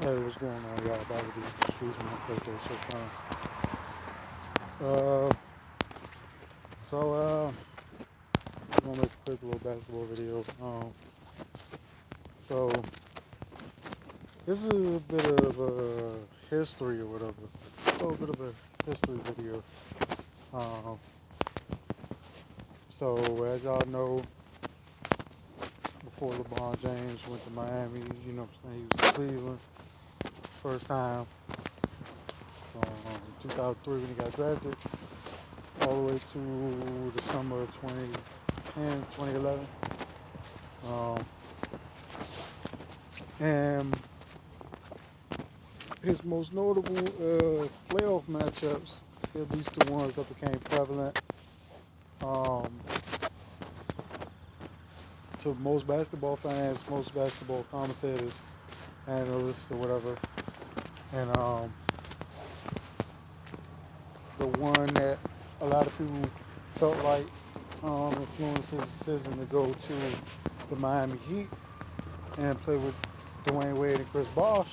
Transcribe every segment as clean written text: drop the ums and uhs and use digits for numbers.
Hey, what's going on, y'all? About to be excuse me, I take that shit time. Uh, so I'm gonna make a quick little basketball video. So this is a bit of a history or whatever. A little bit of a history video. Um, so as y'all know, before LeBron James went to Miami, you know what I'm saying, he was in Cleveland first time. 2003 when he got drafted, all the way to the summer of 2010, 2011. Um, and his most notable playoff matchups, at least the ones that became prevalent um, to most basketball fans, most basketball commentators, analysts, or whatever. And the one that a lot of people felt like influenced his decision to go to the Miami Heat and play with Dwayne Wade and Chris Bosh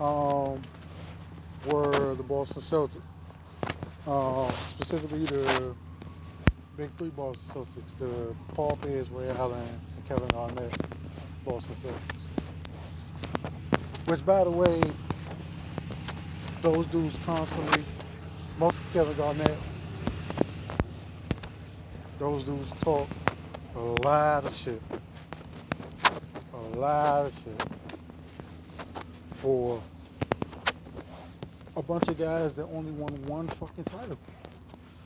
um, were the Boston Celtics. Specifically the Big Three Boston Celtics, the Paul Pierce, Ray Allen, and Kevin Garnett Boston Celtics. Which, by the way, those dudes constantly, most of Kevin Garnett, those dudes talk a lot of shit. A lot of shit. For a bunch of guys that only won one fucking title.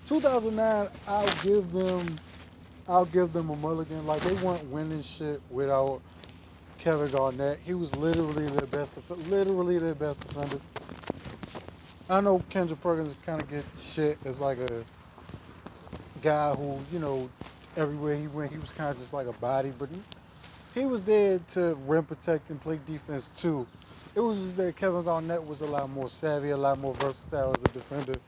2009, I'll give them a mulligan. Like, they weren't winning shit without Kevin Garnett. He was literally their best defender. I know Kendrick Perkins kind of get shit as like a guy who, everywhere he went, he was kind of just like a body, but he was there to rim protect and play defense too. It was just that Kevin Garnett was a lot more savvy, a lot more versatile as a defender,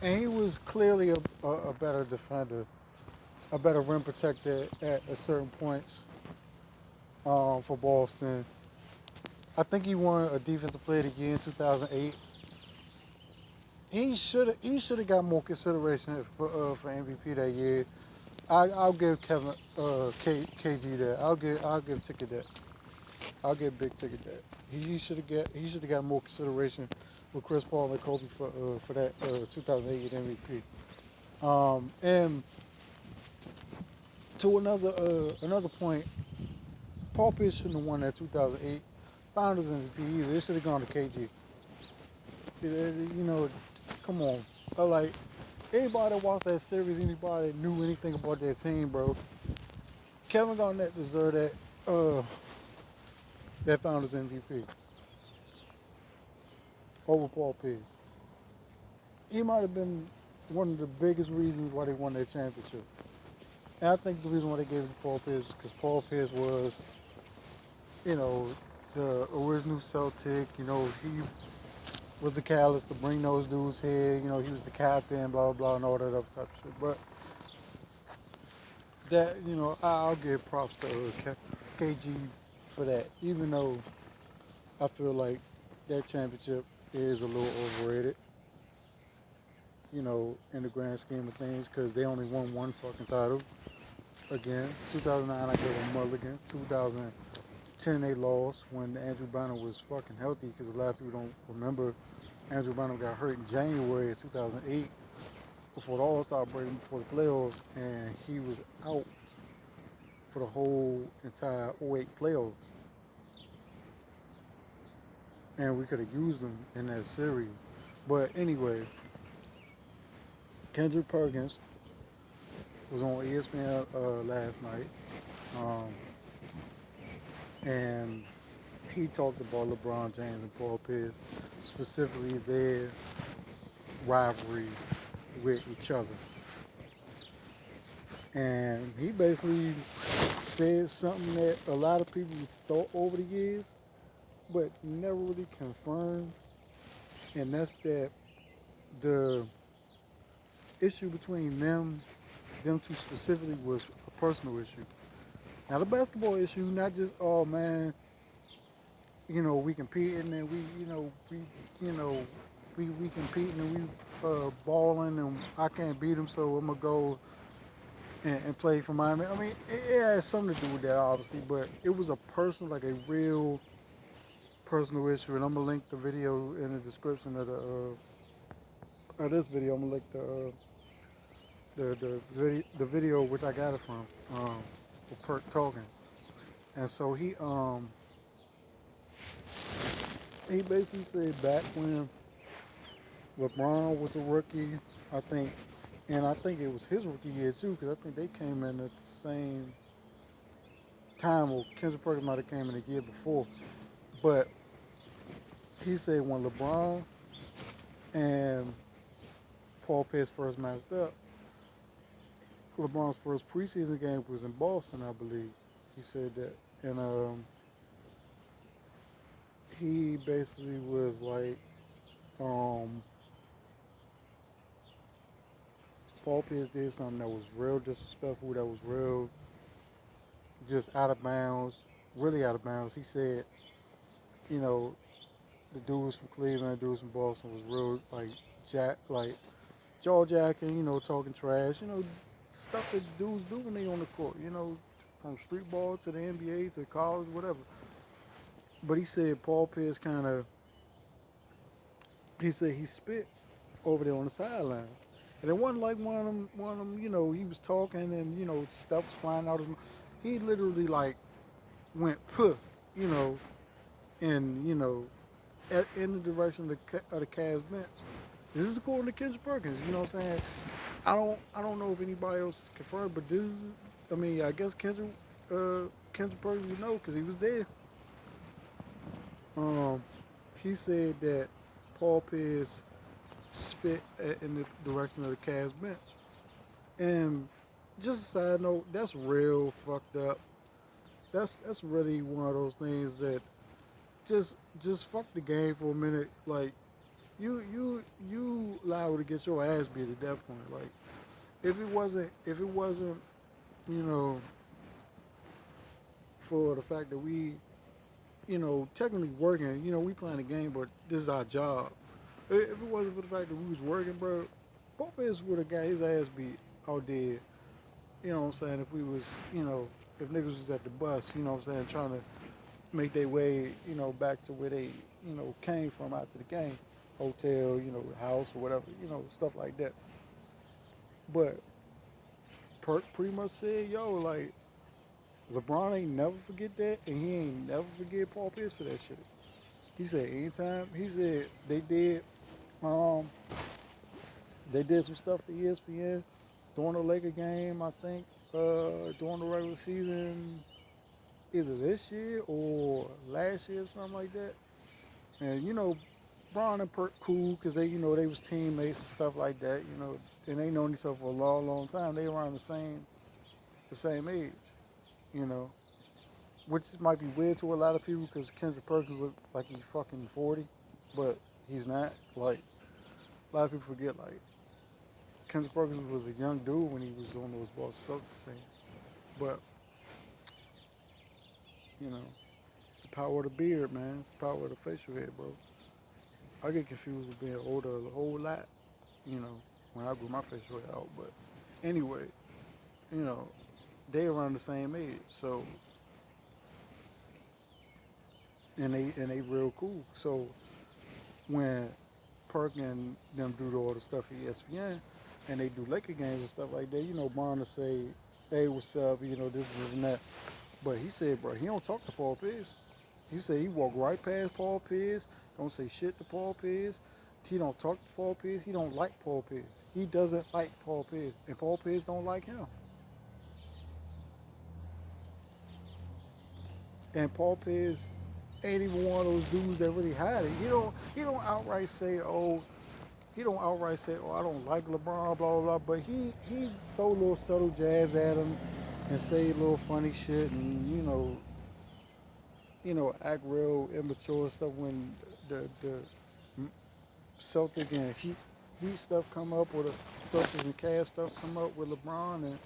and he was clearly a better defender, a better rim protector at certain points for Boston. I think he won a Defensive Player of the Year in 2008. He should have got more consideration for MVP that year. I'll give Kevin KG that. I'll give Ticket that. I'll give Big Ticket that. He should have got more consideration with Chris Paul and Kobe for that 2008 MVP. And to another point, Paul Pierce shouldn't have won that 2008 Finals MVP either. It should have gone to KG. Come on. Like, anybody that watched that series, anybody that knew anything about that team, bro, Kevin Garnett deserved that Finals MVP over Paul Pierce. He might have been one of the biggest reasons why they won that championship. And I think the reason why they gave it to Paul Pierce is because Paul Pierce was, you know, the original Celtic. He was the catalyst to bring those dudes here. He was the captain, blah, blah, blah, and all that other type of shit. But that, I'll give props to KG for that, even though I feel like that championship is a little overrated, in the grand scheme of things, because they only won one fucking title. Again, 2009, I gave them mulligan. 2010, they lost when Andrew Bynum was fucking healthy, because a lot of people don't remember Andrew Bynum got hurt in January of 2008 before the All-Star break, before the playoffs, and he was out for the whole entire '08 playoffs. And we could have used him in that series. But anyway, Kendrick Perkins was on ESPN last night, um, and he talked about LeBron James and Paul Pierce, specifically their rivalry with each other. And he basically said something that a lot of people thought over the years, but never really confirmed, and that's that the issue between them two specifically, was a personal issue. Now the basketball issue, not just, oh man, we competing and you know, we competing and we balling and I can't beat him, so I'm gonna go and play for Miami. I mean, it has something to do with that, obviously, but it was a personal, like a real personal issue, and I'm gonna link the video in the description of this video. I'm gonna link the video which I got it from, with Perk talking, and so he basically said back when LeBron was a rookie, I think, and I think it was his rookie year too, because I think they came in at the same time, or Kendrick Perkins might have came in the year before, but he said when LeBron and Paul Pierce first matched up, LeBron's first preseason game was in Boston, I believe. He said that, and he basically was like, um, Paul Pierce did something that was real disrespectful, that was real just out of bounds, really out of bounds. He said, you know, the dudes from Cleveland, the dudes from Boston was real like jaw jacking, talking trash, stuff that dudes do when they on the court, from street ball to the NBA to college, whatever. But he said Paul Pierce he said he spit over there on the sideline. And it wasn't like one of them, he was talking and, stuff was flying out of him. He literally like went puh, you know, and, in the direction of the Cavs bench. This is according to Kendrick Perkins, you know what I'm saying? I don't know if anybody else is confirmed, but this is, I mean, I guess Kendrick Perkins would know because he was there. Um, he said that Paul Pierce spit in the direction of the Cavs bench. And just a side note, that's real fucked up. That's really one of those things that just fuck the game for a minute. Like you liable to get your ass beat at that point. Like if it wasn't you know for the fact that we technically working, we playing the game, but this is our job. If it wasn't for the fact that we was working, bro, Popeyes would have got his ass beat out there. You know what I'm saying? If we was, if niggas was at the bus, you know what I'm saying, trying to make their way, back to where they, came from after the game, hotel, house or whatever, stuff like that. But Perk pretty much said, yo, like LeBron ain't never forget that, and he ain't never forget Paul Pierce for that shit. He said anytime, he said um, they did some stuff for ESPN during the Laker game, I think, during the regular season, either this year or last year or something like that. And Braun and Perk cool because they was teammates and stuff like that. And they known each other for a long, long time. They around the same age. You know, which might be weird to a lot of people because Kendrick Perkins look like he's fucking 40, but he's not. Like a lot of people forget, like Kendrick Perkins was a young dude when he was on those Boston Celtics teams. But you know, it's the power of the beard, man. It's the power of the facial hair, bro. I get confused with being older a whole lot, when I grew my facial hair out. But anyway, you know, they around the same age, so and they real cool. So when Perk and them do all the stuff at ESPN and they do Laker games and stuff like that, Bron will say, "Hey, what's up?" This and that. But he said, bro, he don't talk to Paul Pierce. He said he walked right past Paul Pierce, don't say shit to Paul Pierce. He don't talk to Paul Pierce. He don't like Paul Pierce. He doesn't like Paul Pierce, and Paul Pierce don't like him. And Paul Pierce ain't even one of those dudes that really hide it. He don't outright say, I don't like LeBron, blah blah blah. But he throw little subtle jabs at him and say little funny shit, and act real immature and stuff when the Celtic and Heat stuff come up, or the Celtics and Cavs stuff come up with LeBron and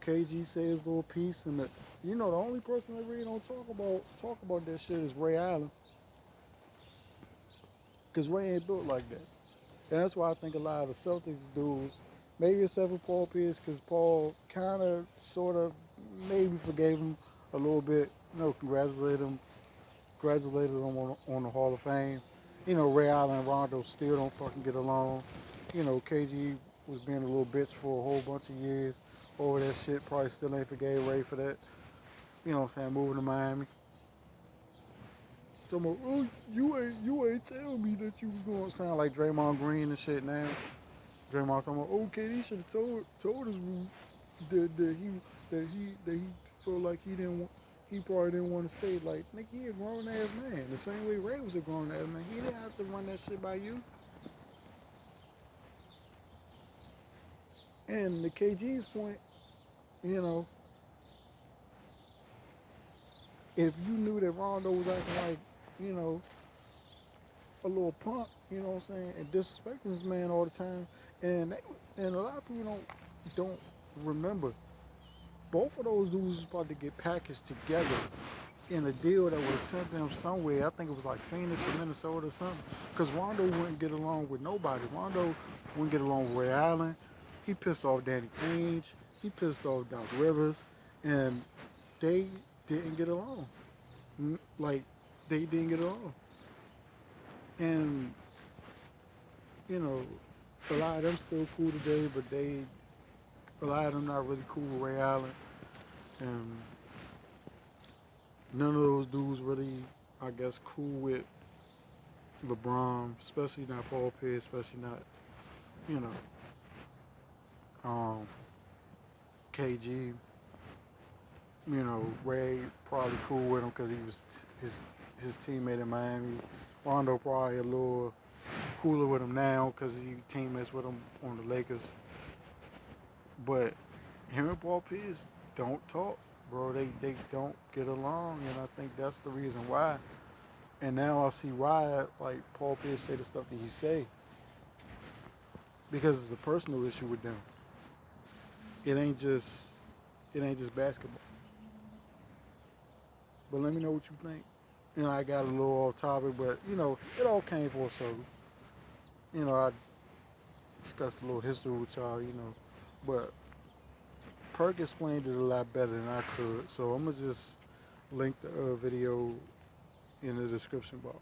KG say his little piece, and the only person that really don't talk about that shit is Ray Allen. Because Ray ain't built like that. And that's why I think a lot of the Celtics dudes, maybe except for Paul Pierce, because Paul kind of, sort of, maybe forgave him a little bit. Congratulated him on the Hall of Fame. Ray Allen and Rondo still don't fucking get along. KG was being a little bitch for a whole bunch of years over that shit. Probably still ain't forgave Ray for that. You know what I'm saying? Moving to Miami. Talking about, oh, you ain't tell me that you was going to sound like Draymond Green and shit now. Draymond talking about, okay, he should have told us that he felt like he probably didn't want to stay. Like, nigga, he a grown ass man. The same way Ray was a grown ass man. He didn't have to run that shit by you. And the KG's point, you know, if you knew that Rondo was acting like, you know, a little punk, you know what I'm saying, and disrespecting this man all the time, and and a lot of people don't remember both of those dudes was about to get packaged together in a deal that would have sent them somewhere. I think it was like Phoenix or Minnesota or something. Because Rondo wouldn't get along with nobody. Rondo wouldn't get along with Ray Allen. He pissed off Danny Ainge. He pissed off Doc Rivers. And they didn't get along. Like, they didn't get along. And, you know, a lot of them still cool today, but a lot of them not really cool with Ray Allen. And none of those dudes really, I guess, cool with LeBron, especially not Paul Pierce, especially not, you know, um, KG. Ray probably cool with him because he was his teammate in Miami. Rondo probably a little cooler with him now because he teammates with him on the Lakers. But him and Paul Pierce don't talk, bro. They don't get along, and I think that's the reason why. And now I see why, like, Paul Pierce say the stuff that he say, because it's a personal issue with them. It ain't just it ain't just basketball. But let me know what you think. I got a little off topic, but it all came for a circle. I discussed a little history with y'all, but Perk explained it a lot better than I could. So I'm gonna just link the video in the description box.